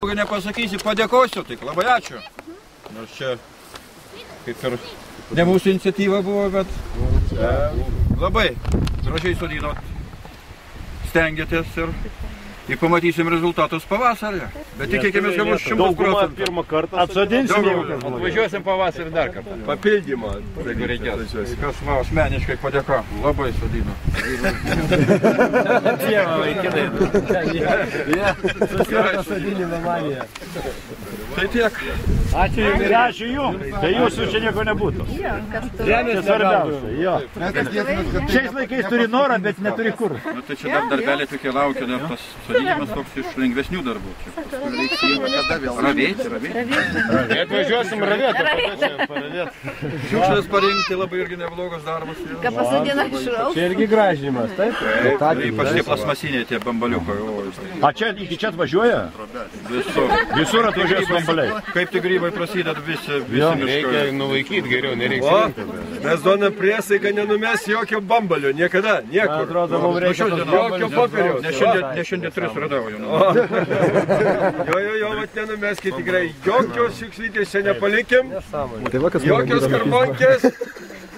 Nepasakysi, padėkosiu, tai labai ačiū. Nors čia kaip ir ne mūsų iniciatyva buvo, bet labai gražiai sodinot, stengiatės ir pamatysim rezultatus pavasarį. Bet tikėkimės, kad bus 100%. Pirmą kartą atsodinsim. Važiuosim pavasarį dar kartą. Papildymą. Jeigu reikės. Kas man asmeniškai padėka. Labai sodino. Dievą vaikinai. Susirka sodinimo manija. Tai tiek. Ačiū jums. Ačiū jums. Tai jūsų čia nieko nebūtų. Žemės svarbiausia. Jo. Šiais laikais turi norą, bet neturi kur. Nu, tai čia dar darbelė tokie laukia, dar tas sodinimas toks iš lengvesnių darbų. Ravėti. Atvažiuosim ravėti. Šiukšlės parinkti labai irgi neblogas darbas. Ką pasodina išraus? Čia irgi gražinimas, taip? Ypač tie plasmasiniai, tie bambaliukai. A čia iki čia atvažiuoja? Visur atvažiuoja bambaliai. Kaip tik grybai prasideda visi miškai. Reikia nuvaikyti geriau, nereikia. Mes duodam priesaiką nenumes jokio bambalio, niekada, niekur. Atrodo, mums reikia jokio popieriaus. Ne šiandien 3 radau jau. Jo, vat nenumeskit tikrai, jokios šiukšlytės čia nepalikim, jokios karbonkės.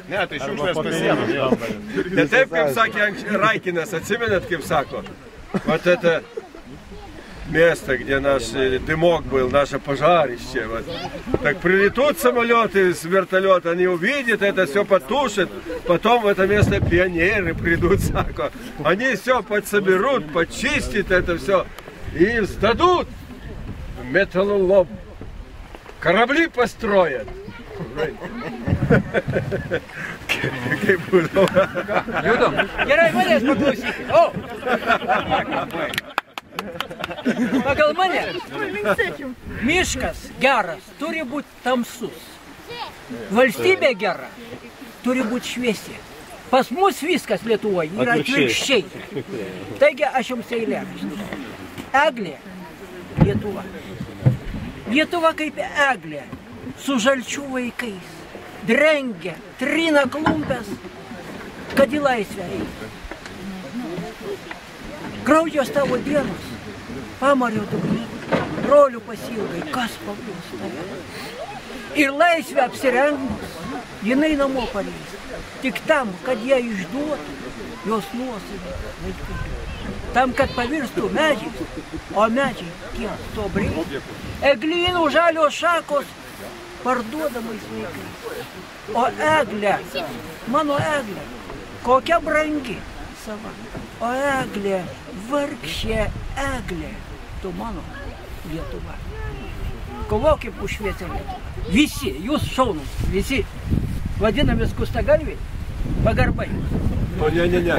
Ne, tai šiukšlės pasiemam. Ne taip, kaip sakė Raikinas, atsimenat, kaip sako. Вот это место, где наш дымок был, наше пожарище. Вот. Так прилетут самолеты с вертолета, они увидят это, все потушат. Потом в это место пионеры придут, сако. Они все подсоберут, почистят это все и сдадут в металлолом. Корабли построят. Kaip būdavo. Judam. Gerai, manęs paklausykit. O! Pagal mane, miškas geras turi būti tamsus. Valstybė gera turi būti šviesi. Pas mus viskas Lietuvoje yra atvirkščiai. Taigi aš jums eilėraštį. Eglė Lietuva. Lietuva kaip eglė su žalčių vaikais. Drengia, trina klumpes, kad į laisvę eiti. Graudžios tavo dienos, pamario dugne, brolių pasilgai, kas pavos tave. Ir laisvę apsirengus, jinai namo paleis, tik tam, kad jie išduotų jos nuosavį vaikai. Tam, kad pavirstų medžiais, o medžiai tie stobriai, eglynų žalios šakos, parduodamais vaikais. O eglė, mano eglė, kokia brangi sava. O eglė, vargšė eglė, tu mano Lietuva. Kovokim už šviesę Lietuvą. Visi, jūs šaunus, visi vadinami skustagalviai, pagarbai. O ne.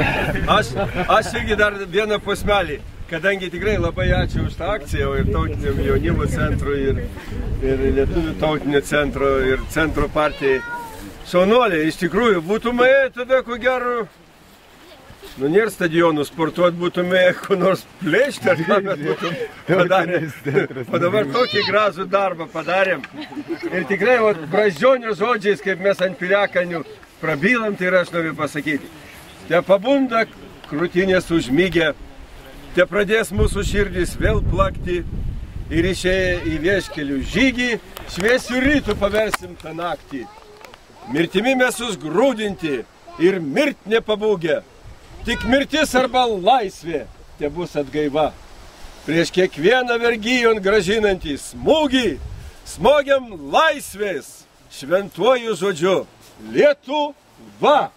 Aš irgi dar vieną posmelį. Kadangi tikrai labai ačiū už tą akciją ir tautiniam jaunimo centrui, ir lietuvių tautinio centro, ir centro partijai. Šaunuoliai, iš tikrųjų, būtume tada, ko gero, nėra stadionų sportuoti, būtume ko nors plėšti, ar ką mes būtum padarę. O dabar tokį gražų darbą padarėm. Ir tikrai, brazdžionio žodžiais, kaip mes ant piliakanių prabylam, tai aš noriu pasakyti. Te pabunda krūtinės užmygę, te pradės mūsų širdys vėl plakti ir išėję į vieškelių žygį, šviesių rytų paversim tą naktį. Mirtimi mes užgrūdinti ir mirt nepabūgę. Tik mirtis arba laisvė te bus atgaiva. Prieš kiekvieną vergijon gražinantį smūgį smogiam laisvės šventuoju žodžiu Lietuva.